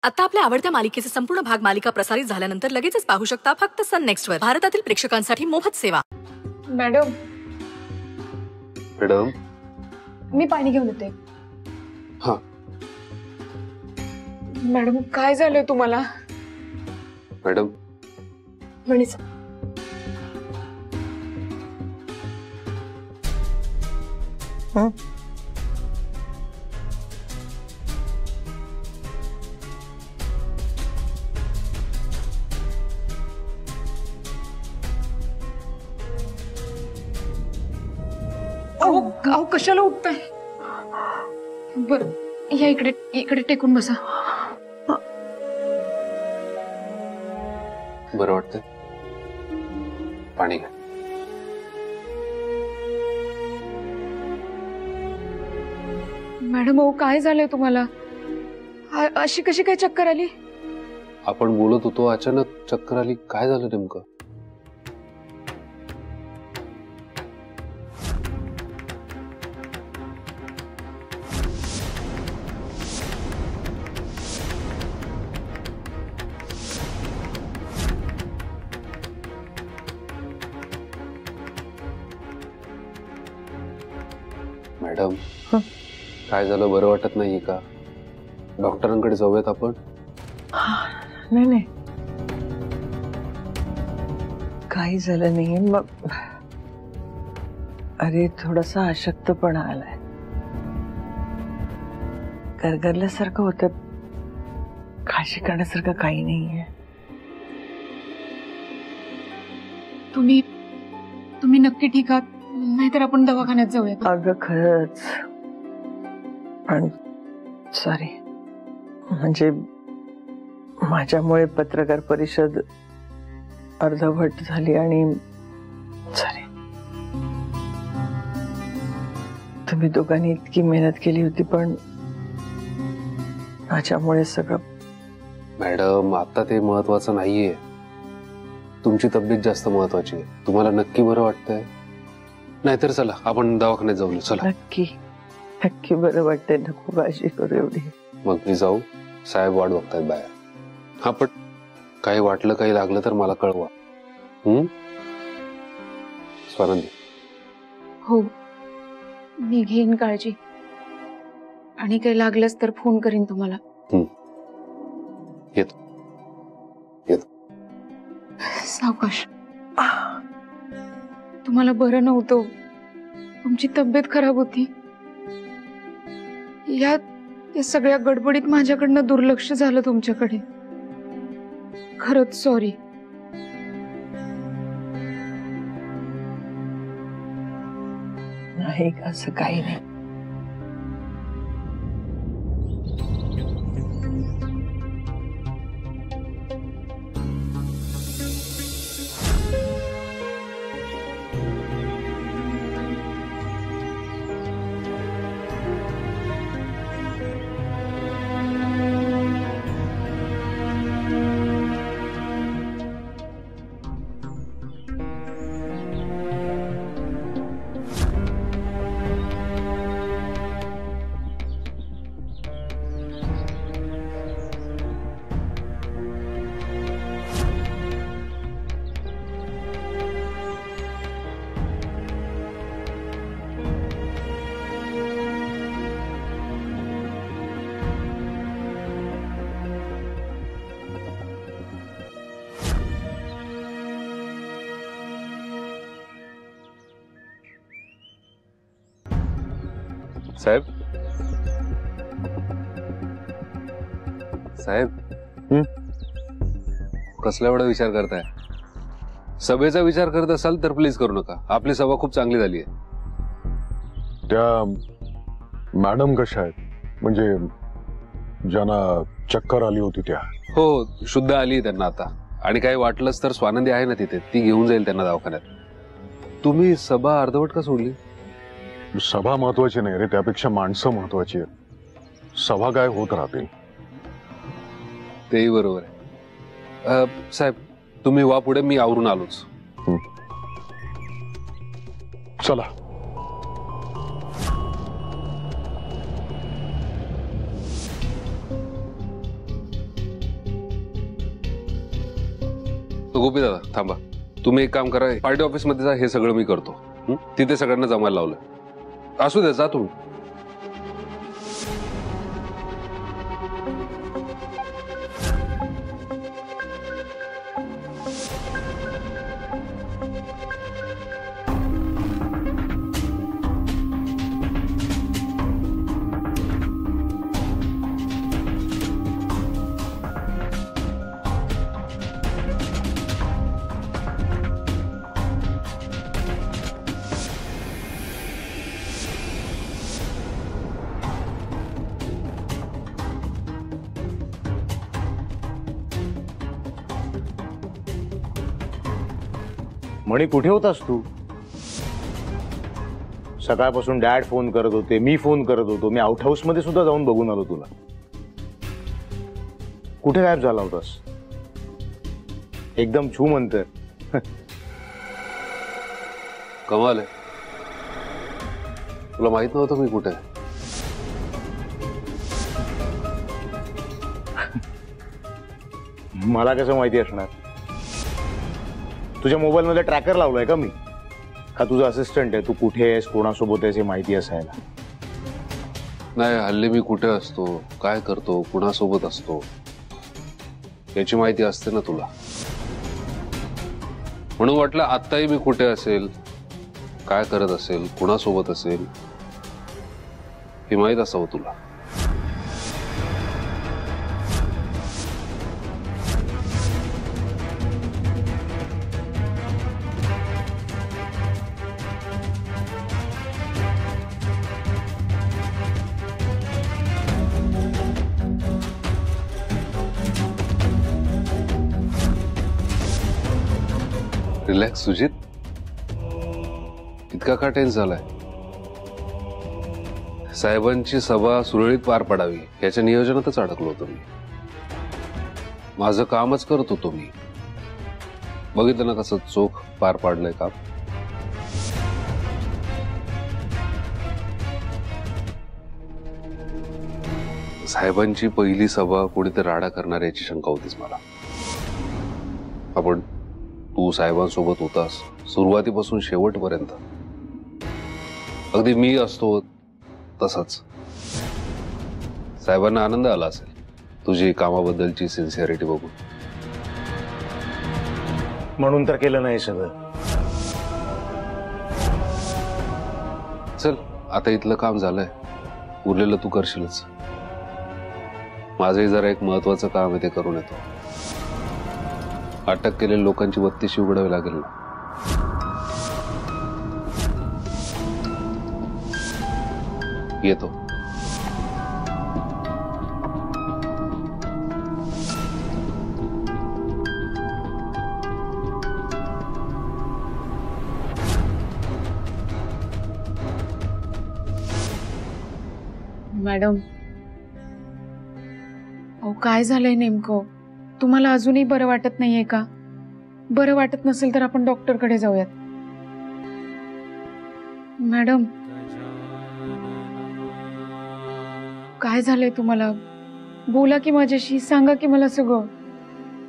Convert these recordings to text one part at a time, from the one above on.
आता आपल्या आवडत्या मालिकेचे संपूर्ण भाग मालिका प्रसारित झाल्यानंतर लगेचच पाहू शकता फक्त सन नेक्स्ट वर. भारतातील प्रेक्षकांसाठी मोफत सेवा. मॅडम मॅडम मी पाणी घेऊन येते. हा मॅडम काय झालं तुम्हाला? मॅडम म्हणीच अहो कशाला उठताय? बर या इकडे इकडे टेकून बसा. बरं वाटतंय? पाणी घ्या. मॅडम अहो काय झालंय तुम्हाला? अशी कशी काय चक्कर आली? आपण बोलत होतो अचानक चक्कर आली. काय झालं नेमकं? मॅडम काय झालं? बरं वाटत नाहीये का? डॉक्टरांकडे जाऊयात आपण. नाही नाही काही झालं नाही. मग अरे थोडासा अशक्तपणा आलाय. गरगरल्यासारखं होतं. काळजी करण्यासारखं काही नाहीये. तुम्ही नक्की ठीक आहात? नाहीतर आपण दवाखान्यात जाऊया. अगं खरंच पण सॉरी. म्हणजे माझ्यामुळे पत्रकार परिषद अर्धवट झाली आणि सॉरी. तुम्ही दोघांनी इतकी मेहनत केली होती पण माझ्यामुळे सगळं. मॅडम आता ते महत्वाचं नाहीये. तुमची तब्येत जास्त महत्वाची आहे. तुम्हाला नक्की बरं वाटतंय? नाहीतर चला आपण दवाखान्यात जाऊन येऊ. चला. नक्की नक्की बरं वाटतंय. नको काळजी करू एवढी. मग मी जाऊ. साहेब वाट बघतायत बाहेर. हा पण काही वाटलं काही लागलं तर मला कळवा. स्वानंदी. हो मी घेईन काळजी. आणि काही लागलंच तर फोन करीन तुम्हाला. येतो येतो. सावकाश. तुम्हाला बरं नव्हतं. तुमची तब्येत खराब होती. या सगळ्या गडबडीत माझ्याकडनं दुर्लक्ष झालं तुमच्याकडे. खरंच सॉरी. नाही असं काही नाही. साहेब साहेब कसला एवढा विचार करताय? सभेचा विचार करत असाल तर प्लीज करू नका. आपली सभा खूप चांगली झाली आहे. त्या मॅडम कशा आहेत? म्हणजे ज्यांना चक्कर आली होती त्या? हो शुद्ध आली त्यांना आता. आणि काही वाटलंच तर स्वानंदी आहे ना तिथे, ती घेऊन जाईल त्यांना दवाखान्यात. तुम्ही सभा अर्धवट का सोडली? सभा महत्वाची नाही रे, त्यापेक्षा माणसं महत्वाची आहेत. सभा काय होत राहतील. तेही बरोबर आहे. साहेब तुम्ही वा पुढे, मी आवरून आलोच. चला. गोपी दादा थांबा, तुम्ही एक काम करा, पार्टी ऑफिस मध्ये जा, हे सगळं मी करतो. तिथे सगळ्यांना जमायला लावलं. असू द्या, जा तुम्ही. म्हणे कुठे होतास तू? सकाळपासून डॅड फोन करत होते, मी फोन करत होतो, मी आउट हाऊस मध्ये सुद्धा जाऊन बघून आलो तुला. कुठे गायब झाला होतास? एकदम छू म्हणते. कमाल आहे, तुला माहित नव्हतं मी कुठे? मला कसं माहिती असणार? तुझ्या मोबाईल मध्ये ट्रॅकर लावलाय का मी? का तुझा असिस्टंट आहे? तू कुठे आहेस, कोणासोबत आहेस हे माहिती असायला. नाही, हल्ली मी कुठे असतो, काय करतो, कुणासोबत असतो याची माहिती असते ना तुला. म्हणून वाटलं आत्ताही मी कुठे असेल, काय करत असेल, कुणासोबत असेल हे माहित असावं तुला. रिलॅक्स सुजित, इतका का टेन्स झालाय? साहेबांची सभा सुरळीत पार पडावी याच्या नियोजनातच अडकलो होतो मी. माझं कामच करत होतो मी. बघितलं ना कसं चोख पार पाडलंय काम. साहेबांची पहिली सभा कोणीतरी राडा करणार याची शंका होतीच मला. आपण तू साहेबांसोबत होतास सुरुवातीपासून शेवटपर्यंत, अगदी मी असतो तसंच. साहेबांना आनंद आला असेल तुझी कामाबद्दलची सिन्सिअरिटी बघून. म्हणून तर केलं नाही सगळं. चल आता इथलं काम झालंय, उरलेलं तू करशीलच. माझंही जरा एक महत्वाचं काम आहे, ते करून येतो. अटक केलेल्या लोकांची बत्तीशी उघडावी लागेल ना. येतो. मॅडम, अहो काय झालंय नेमकं? तुम्हाला अजूनही बरं वाटत नाहीये का? बरं वाटत नसेल तर आपण डॉक्टरकडे जाऊयात. मॅडम, काय झालंय तुम्हाला? बोला की माझ्याशी, सांगा की मला सगळं.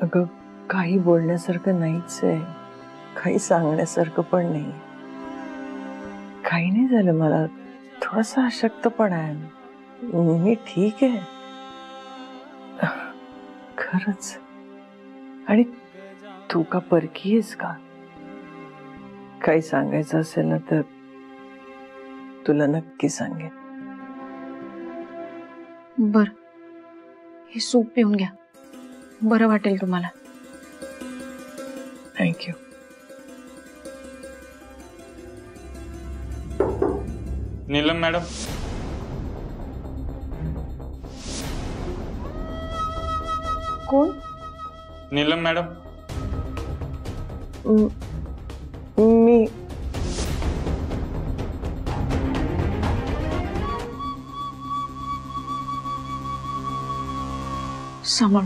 अगं काही बोलण्यासारखं नाहीच आहे, काही सांगण्यासारखं पण नाही. काही नाही झालं, मला थोडासा अशक्तपणा आहे. मी ठीक आहे खरंच. आणि तू का परकी आहेस का? काही सांगायचं असेल ना तर तुला नक्की सांगेन. बर, हे सूप पिऊन घ्या, बरं वाटेल तुम्हाला. थँक्यू. नीलम मॅडम, कोण? नीलम मॅडम. मी समर.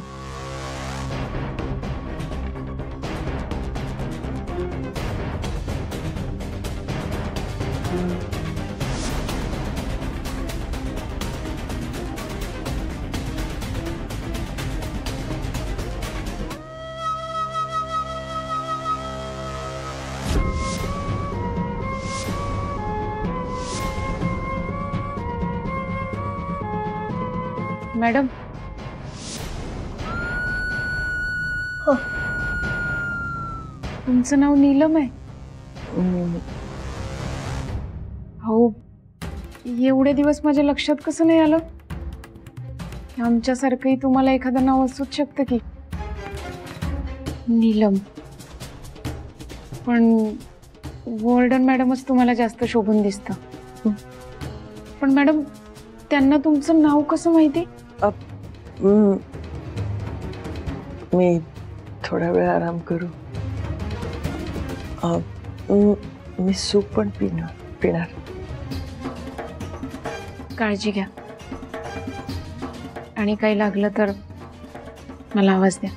मॅडम तुमचं नाव नीलम आहे? हो, एवढे दिवस माझ्या लक्षात कसं नाही आलं? आमच्यासारखंही तुम्हाला एखादं नाव असूच शकतं की नीलम, पण वॉर्डन मॅडमच तुम्हाला जास्त शोभून दिसतं. पण मॅडम त्यांना तुमचं नाव कसं माहिती? मी थोडा वेळ आराम करू. मी सूप पण पिणार. काळजी घ्या आणि काही लागलं तर मला आवाज द्या.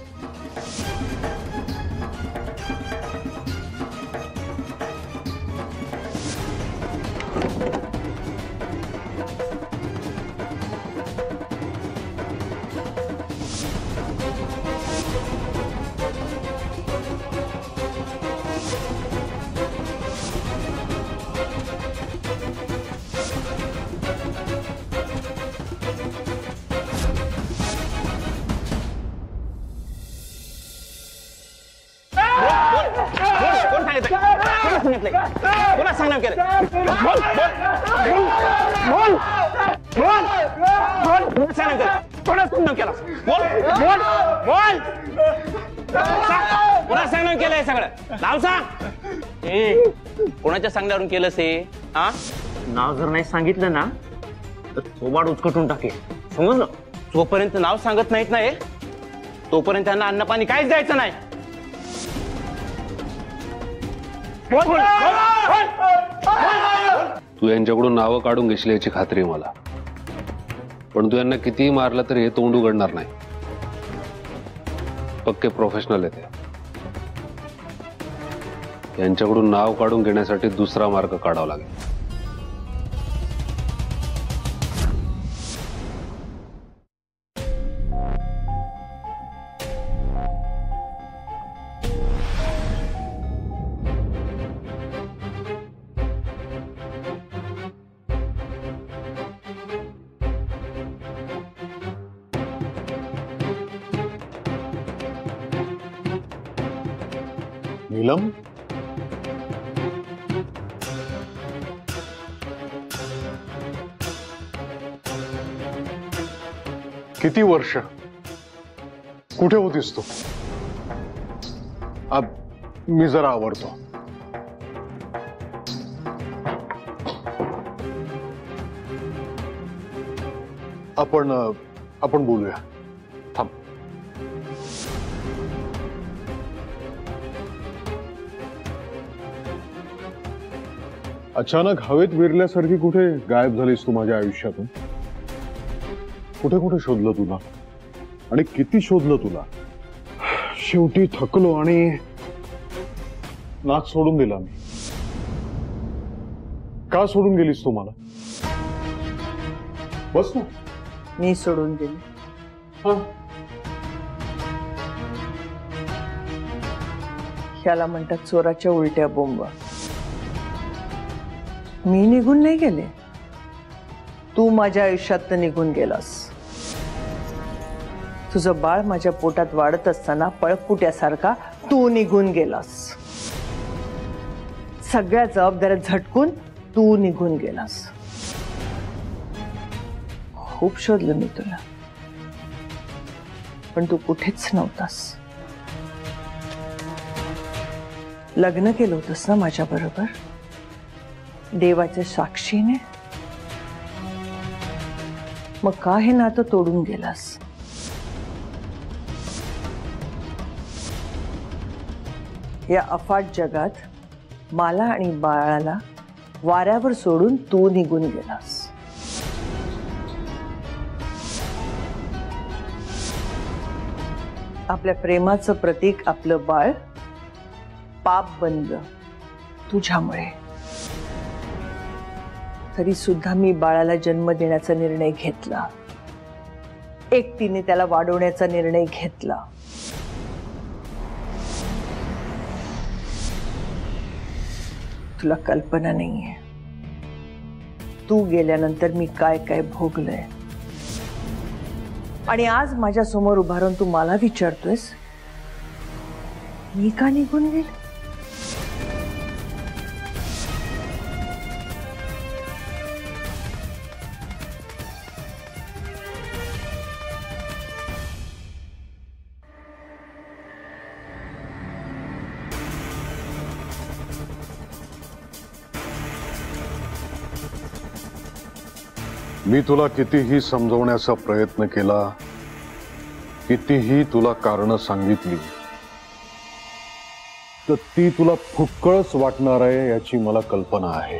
कोणाच्या सांगण्यावरून केलंस हे? हा, नाव जर नाही सांगितलं ना तर थोबाड उचकटून टाकेल, समजलं? जोपर्यंत नाव सांगत नाहीत ना तोपर्यंत त्यांना अन्न पाणी काहीच द्यायचं नाही. तू यांच्याकडून नावं काढून घेशील याची खात्री आहे मला, पण तू यांना कितीही मारलं तरी हे तोंड उघडणार नाही. पक्के प्रोफेशनल आहे ते. यांच्याकडून नाव काढून घेण्यासाठी दुसरा मार्ग काढावा लागेल. नीलम, किती वर्ष कुठे होतीस तू? अब मी जरा आवरतो. आपण बोलूया. थांब. अचानक हवेत विरल्यासारखी कुठे गायब झालीस तू माझ्या आयुष्यातून? कुठे कुठे शोधलं तुला आणि किती शोधलं तुला? शेवटी थकलो आणि नाच सोडून दिला मी. का सोडून गेलीस तू मला? बस ना. मी सोडून दिली. ह्याला म्हणतात चोराच्या उलट्या बोंबा. मी निघून नाही गेले, तू माझ्या आयुष्यात निघून गेलास. तुझं बाळ माझ्या पोटात वाढत असताना पळपुट्यासारखा तू निघून गेलास. सगळ्या जबाबदाऱ्या झटकून तू निघून गेलास. खूप शोधलं मी तुला, पण तू कुठेच नव्हतास. लग्न केलं होतंस ना माझ्या बरोबर, देवाच्या साक्षीने. मग का हे नातं तोडून गेलास? या अफाट जगात मला आणि बाळाला वाऱ्यावर सोडून तू निघून गेलास. आपल्या प्रेमाचं प्रतीक आपलं बाळ पाप बनलं तुझ्यामुळे. तरी सुद्धा मी बाळाला जन्म देण्याचा निर्णय घेतला, एकटीने त्याला वाढवण्याचा निर्णय घेतला. तुला कल्पना नाहीये तू गेल्यानंतर मी काय काय भोगलंय. आणि आज माझ्या समोर उभा राहून तू मला विचारतोयस मी का निघून गेले? मी तुला कितीही समजवण्याचा प्रयत्न केला, कितीही तुला कारण सांगितली, तर ती तुला फुक्कळच वाटणार आहे याची मला कल्पना आहे.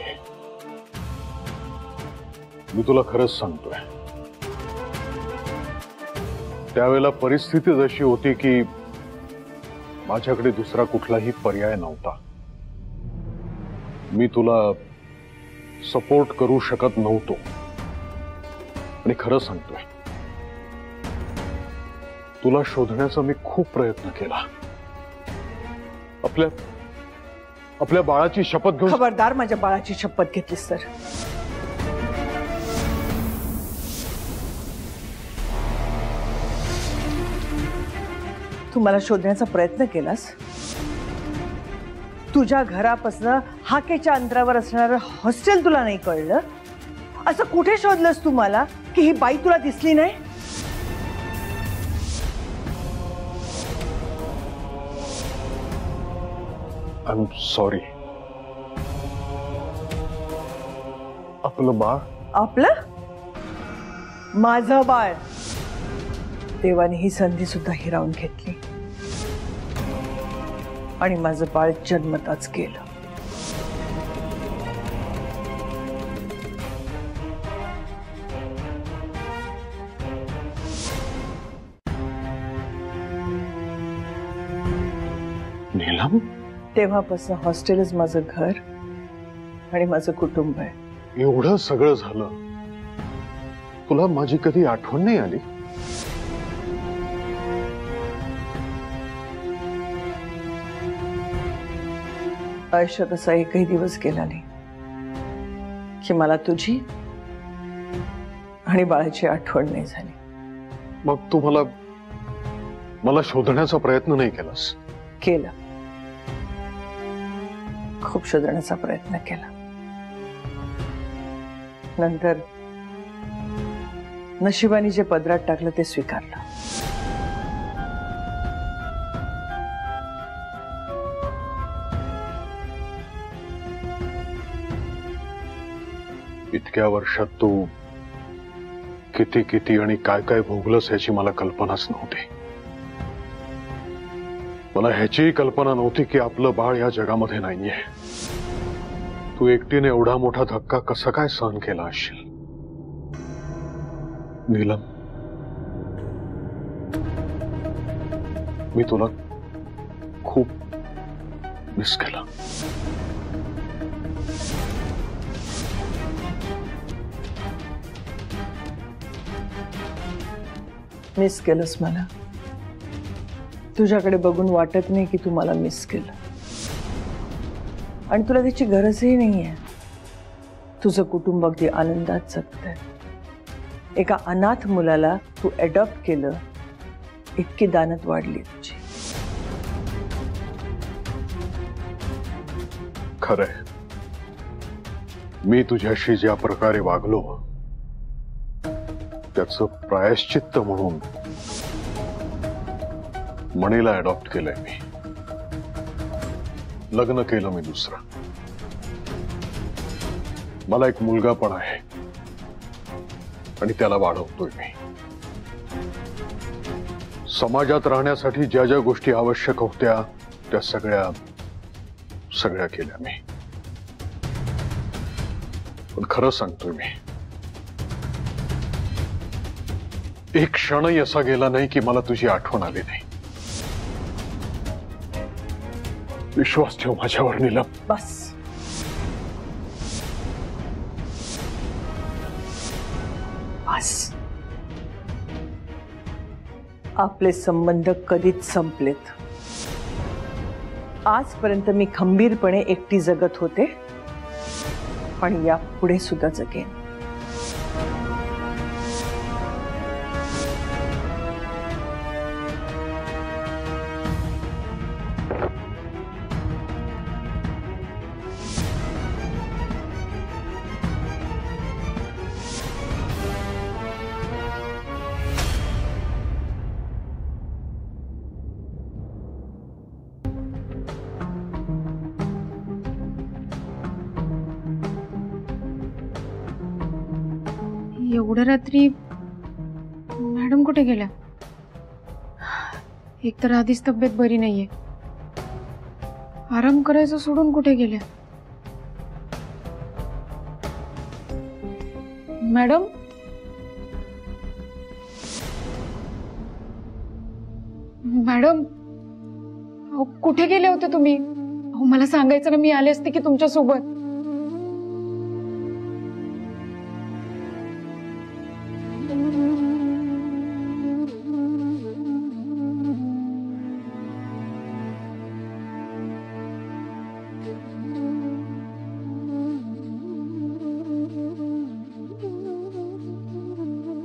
मी तुला खरंच सांगतोय, त्यावेळेला परिस्थिती जशी होती की माझ्याकडे दुसरा कुठलाही पर्याय नव्हता. मी तुला सपोर्ट करू शकत नव्हतो. आणि खरं सांगतोय, तुला शोधण्याचा मी खूप प्रयत्न केला. आपल्या बाळाची शपथ घेऊन. खबरदार माझ्या बाळाची शपथ घेतलीस तर. तू मला शोधण्याचा प्रयत्न केलास. तुझ्या घरापासून हाकेच्या अंतरावर असणारं हॉस्टेल तुला नाही कळलं. असं कुठे शोधलंस तू मला की ही बाई तुला दिसली नाही? I am sorry. आपलं बाळ. आपलं? माझं बाळ. देवाने ही संधी सुद्धा हिरावून घेतली आणि माझं बाळ जन्मताच गेलं. नीलम, तेव्हापासून हॉस्टेलच माझं घर आणि माझं कुटुंब आहे. एवढं सगळं झालं, तुला माझी कधी आठवण नाही आली? आयुष्यात असा एकही दिवस गेला नाही की मला तुझी आणि बाळाची आठवण नाही झाली. मग तू मला शोधण्याचा प्रयत्न नाही केलास? केला. खूप शोधण्याचा प्रयत्न केला. नंतर नशिबाने जे पदरात टाकलं ते स्वीकारलं. इतक्या वर्षात तू किती आणि काय काय भोगलंस याची मला कल्पनाच नव्हती. मला ह्याचीही कल्पना नव्हती की आपलं बाळ या जगामध्ये नाहीये. तू एकटीने एवढा मोठा धक्का कसा काय सहन केला असशील? नीलम, मी तुला खूप मिस केलं. मिस केलंस मला. तुझ्याकडे बघून वाटत नाही की तू मला मिस केलं आणि तुला त्याची गरजही नाहीये. तुझं कुटुंब अगदी आनंदात जगतंय. एका अनाथ मुलाला तू अडॉप्ट केलं, इतकी दानत वाढली तुझी. खरंय, मी तुझ्याशी ज्या प्रकारे वागलो त्याचं प्रायश्चित्त म्हणून मणीला अडॉप्ट केलंय मी. लग्न केलं मी दुसरं. मला एक मुलगा पण आहे आणि त्याला वाढवतोय मी. समाजात राहण्यासाठी ज्या ज्या गोष्टी आवश्यक होत्या त्या सगळ्या केल्या मी. पण खरं सांगतोय मी, एक क्षणही असा गेला नाही की मला तुझी आठवण आली नाही. विश्वास ठेव माझ्यावर नीलम. बस. बस. आपले संबंध कधीच संपलेत. आजपर्यंत मी खंबीरपणे एकटी जगत होते आणि यापुढे सुद्धा जगेन. एवढ्या रात्री मॅडम कुठे गेल्या? एकतर आधीच तब्येत बरी नाहीये, आराम करायचं सोडून कुठे गेल्या? मॅडम, मॅडम, अहो, कुठे गेले होते तुम्ही? अहो, मला सांगायचं ना, मी आले असते की तुमच्या सोबत.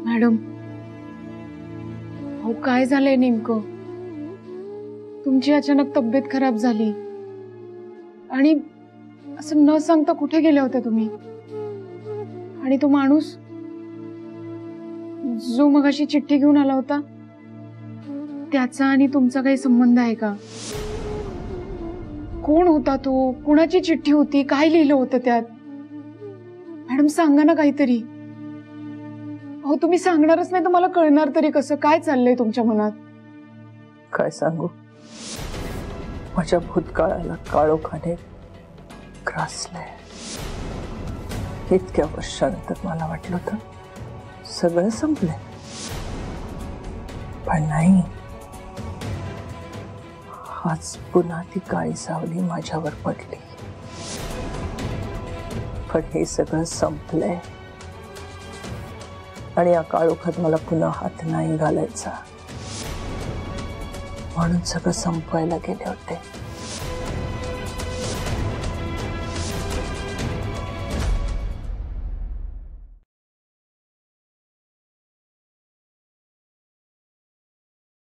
मॅडम, अहो, काय झालंय नेमकं? तुमची अचानक तब्येत खराब झाली आणि असं न सांगता कुठे गेले होते तुम्ही? आणि तो माणूस जो मगाशी चिठ्ठी घेऊन आला होता, त्याचा आणि तुमचा काही संबंध आहे का? कोण होता तो? कुणाची चिठ्ठी होती? काय लिहिलं होतं त्यात? मॅडम, सांगा ना काहीतरी. अहो, तुम्ही सांगणारच नाही तर मला कळणार तरी कसं? काय चाललंय तुमच्या मनात? काय सांगू, माझ्या भूतकाळाला काळोखाने ग्रासलंय. इतक्या वर्षानंतर मला वाटलं होतं सगळं संपलंय, पण नाही. आज पुन्हा ती काळी सावली माझ्यावर पडली. पण हे सगळं संपलंय आणि या काळोखात मला पुन्हा हात नाही घालायचा, म्हणून सगळं संपवायला गेले होते.